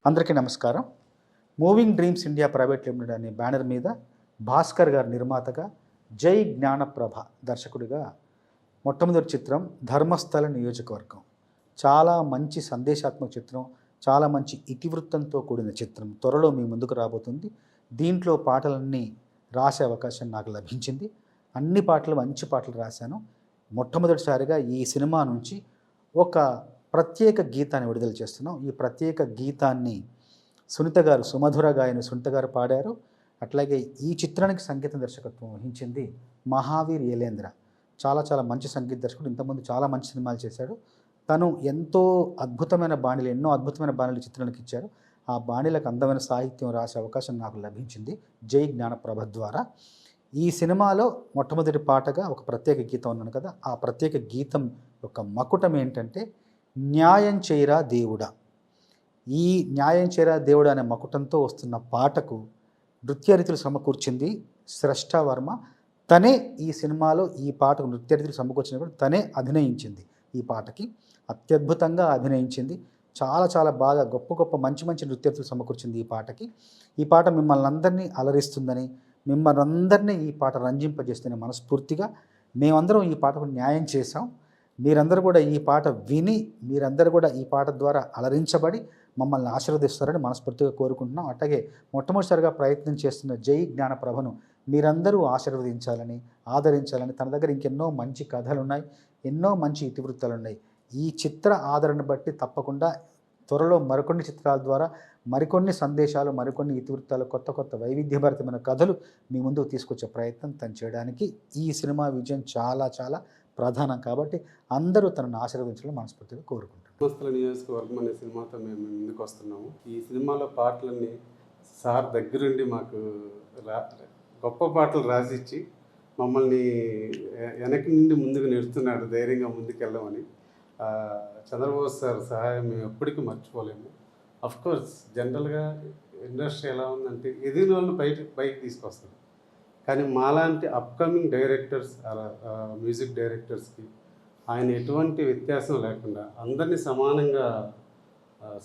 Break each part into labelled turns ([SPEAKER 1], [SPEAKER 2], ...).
[SPEAKER 1] అందరికీ నమస్కారం. Moving dreams India private limited అనే బ్యానర్ మీద భాస్కర్ గారు నిర్మాతగా, జై జ్ఞానప్రభ దర్శకుడిగా మొట్టమొదటి చిత్రం ధర్మస్థల నియోజకవర్గం. చాలా మంచి సందేశాత్మక చిత్రం, చాలా మంచి ఇతివృత్తంతో కూడిన చిత్రం త్వరలో మీ ముందుకు రాబోతుంది. దీంట్లో పాటలన్నీ రాసే అవకాశం నాకు లభించింది. అన్ని పాటలు మంచి పాటలు రాశాను. మొట్టమొదటిసారిగా ఈ సినిమా నుంచి ఒక ప్రత్యేక గీతాన్ని విడుదల చేస్తున్నాం. ఈ ప్రత్యేక గీతాన్ని సునీత గారు, సుమధుర గాయని సునీత గారు పాడారు. అట్లాగే ఈ చిత్రానికి సంగీత దర్శకత్వం వహించింది మహావీర్ యలేంద్ర. చాలా చాలా మంచి సంగీత దర్శకుడు. ఇంతకుముందు చాలా మంచి సినిమాలు చేశాడు. తను ఎంతో అద్భుతమైన బాణీలు, ఎన్నో అద్భుతమైన బాణీలు చిత్రానికి ఇచ్చారు. ఆ బాణీలకు అందమైన సాహిత్యం రాసే అవకాశం నాకు లభించింది జై జ్ఞానప్రభ ద్వారా. ఈ సినిమాలో మొట్టమొదటి పాటగా ఒక ప్రత్యేక గీతం ఉన్నాను కదా, ఆ ప్రత్యేక గీతం యొక్క మకుటం ఏంటంటే న్యాయం చేయరా దేవుడా. ఈ న్యాయం చేయరా దేవుడా అనే మకుటంతో వస్తున్న పాటకు నృత్యరీతులు సమకూర్చింది స్రష్ట వర్మ. తనే ఈ సినిమాలో ఈ పాటకు నృత్యరీతులు సమకూర్చినప్పుడు తనే అభినయించింది. ఈ పాటకి అత్యద్భుతంగా అభినయించింది. చాలా చాలా బాగా గొప్ప గొప్ప మంచి మంచి నృత్యరీతులు సమకూర్చింది ఈ పాటకి. ఈ పాట మిమ్మల్ని అందరినీ అలరిస్తుందని, మిమ్మల్ని అందరినీ ఈ పాట రంజింపజేస్తుందని మనస్ఫూర్తిగా మేమందరం ఈ పాటకు న్యాయం చేశాం. మీరందరూ కూడా ఈ పాట విని, మీరందరూ కూడా ఈ పాట ద్వారా అలరించబడి మమ్మల్ని ఆశీర్వదిస్తారని మనస్ఫూర్తిగా కోరుకుంటున్నాం. అట్లాగే మొట్టమొదటిసారిగా ప్రయత్నం చేస్తున్న జై జ్ఞానప్రభను మీరందరూ ఆశీర్వదించాలని, ఆదరించాలని. తన దగ్గర ఇంకెన్నో మంచి కథలు ఉన్నాయి, ఎన్నో మంచి ఇతివృత్తాలు ఉన్నాయి. ఈ చిత్ర ఆదరణ బట్టి తప్పకుండా త్వరలో మరికొన్ని చిత్రాల ద్వారా మరికొన్ని సందేశాలు, మరికొన్ని ఇతివృత్తాలు, కొత్త కొత్త వైవిధ్యభరితమైన కథలు మీ ముందుకు తీసుకొచ్చే ప్రయత్నం తను చేయడానికి ఈ సినిమా విజయం చాలా చాలా ప్రధానం. కాబట్టి అందరూ తనను ఆశీర్వదించాలని మనస్ఫూర్తిగా కోరుకుంటారు.
[SPEAKER 2] ధర్మస్థల నియోజకవర్గం అనే సినిమాతో మేము ముందుకు వస్తున్నాము. ఈ సినిమాలో పాటలన్నీ సార్ దగ్గరుండి మాకు గొప్ప పాటలు రాసిచ్చి మమ్మల్ని వెనక్కి నుండి ముందుకు నెడుతున్నాడు, ధైర్యంగా ముందుకెళ్ళమని. చంద్రబోస్ సార్ సహాయం మేము ఎప్పటికీ మర్చిపోలేము. అఫ్కోర్స్ జనరల్గా ఇండస్ట్రీ ఎలా ఉందంటే ఎదిగిన వాళ్ళని పైకి తీసుకొస్తారు. కానీ మాలాంటి అప్కమింగ్ డైరెక్టర్స్, మ్యూజిక్ డైరెక్టర్స్కి ఆయన ఎటువంటి వ్యత్యాసం లేకుండా అందరినీ సమానంగా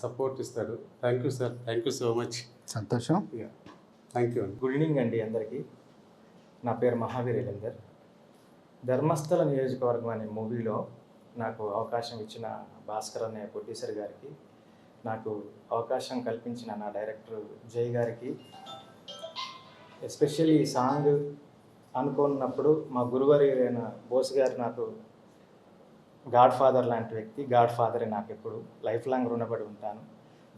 [SPEAKER 2] సపోర్ట్ ఇస్తాడు. Thank you sir, thank you so much.
[SPEAKER 1] సంతోషం.
[SPEAKER 2] థ్యాంక్ యూ అండి.
[SPEAKER 3] గుడ్ ఈవినింగ్ అండి అందరికీ. నా పేరు మహావీర్ యలేందర్. ధర్మస్థల నియోజకవర్గం అనే మూవీలో నాకు అవకాశం ఇచ్చిన భాస్కర్ అనే ప్రొడ్యూసర్ గారికి, నాకు అవకాశం కల్పించిన నా డైరెక్టర్ జై గారికి, ఎస్పెషల్లీ ఈ సాంగ్ అనుకున్నప్పుడు మా గురువారి అయిన బోస్ గారు నాకు గాడ్ ఫాదర్ లాంటి వ్యక్తి. గాడ్ ఫాదరే నాకు ఎప్పుడు లైఫ్ లాంగ్ రుణపడి ఉంటాను.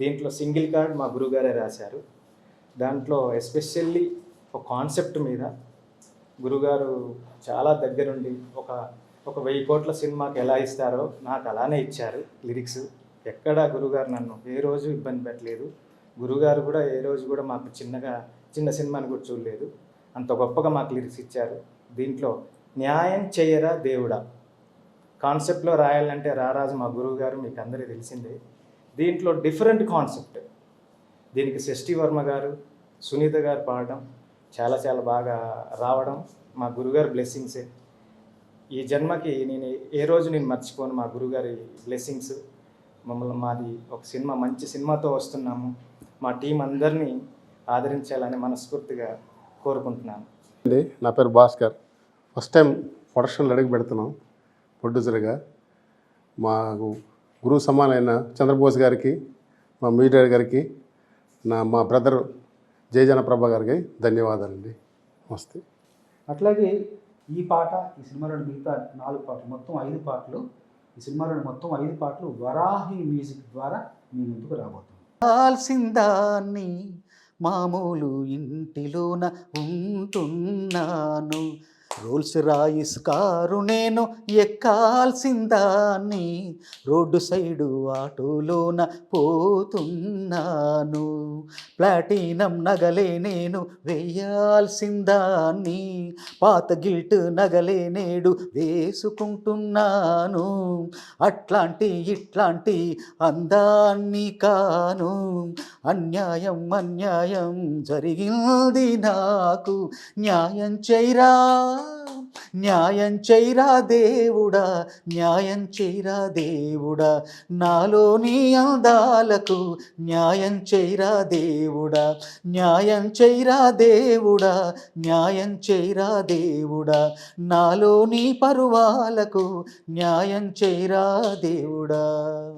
[SPEAKER 3] దీంట్లో సింగిల్ కార్డ్ మా గురుగారే రాశారు. దాంట్లో ఎస్పెషల్లీ ఒక కాన్సెప్ట్ మీద గురుగారు చాలా దగ్గరుండి ఒక 1000 కోట్ల సినిమాకి ఎలా ఇస్తారో నాకు అలానే ఇచ్చారు లిరిక్స్. ఎక్కడ గురుగారు నన్ను ఏ రోజు ఇబ్బంది పెట్టలేదు. గురుగారు కూడా ఏ రోజు కూడా మాకు చిన్న సినిమాని కూడా చూడలేదు. అంత గొప్పగా మాకు లిరిక్స్ ఇచ్చారు. దీంట్లో న్యాయం చేయరా దేవుడా కాన్సెప్ట్లో రాయాలంటే రారాజు మా గురువు గారు, మీకు అందరికీ తెలిసిందే. దీంట్లో డిఫరెంట్ కాన్సెప్ట్. దీనికి షష్ఠి వర్మ గారు, సునీత గారు పాడడం చాలా చాలా బాగా రావడం మా గురుగారు బ్లెస్సింగ్సే. ఈ జన్మకి ఏ రోజు నేను మర్చిపోను మా గురుగారి బ్లెస్సింగ్స్. మాది ఒక సినిమా, మంచి సినిమాతో వస్తున్నాము. మా టీం అందరినీ ఆదరించాలని మనస్ఫూర్తిగా కోరుకుంటున్నాను.
[SPEAKER 2] నా పేరు భాస్కర్. ఫస్ట్ టైం ప్రొడక్షన్లో అడుగు పెడుతున్నాం ప్రొడ్యూసర్గా. మాకు గురువు సమానమైన చంద్రబోస్ గారికి, మా మీడియా గారికి, మా బ్రదర్ జై జ్ఞానప్రభ గారికి ధన్యవాదాలండి. నమస్తే.
[SPEAKER 1] అట్లాగే ఈ పాట, ఈ సినిమాలోని మిగతా 4 పాటలు, మొత్తం 5 పాటలు, ఈ సినిమాలోని మొత్తం 5 పాటలు వరాహి మ్యూజిక్ ద్వారా మీ ముందుకు రాబోతుంది. కాల్సిందాన్ని మామూలు ఇంటిలోన ఉంటున్నాను, రోల్స్ రాయిస్ కారు నేను ఎక్కాల్సిందాన్ని, రోడ్డు సైడు ఆటోలోన పోతున్నాను, ప్లాటినం నగలే నేను వేయాల్సిందాన్ని, పాత గిల్ట్ నగలే నేడు వేసుకుంటున్నాను, అట్లాంటి ఇట్లాంటి అందాన్ని కాను, అన్యాయం జరిగింది నాకు, న్యాయం చేయరా న్యాయం చేయరా దేవుడా, న్యాయం చేయరా దేవుడా, నాలోని అందాలకు న్యాయం చేయరా దేవుడా, న్యాయం చేయరా దేవుడా, న్యాయం చేయరా దేవుడా, నాలోని పరువాలకు న్యాయం చేయరా దేవుడా.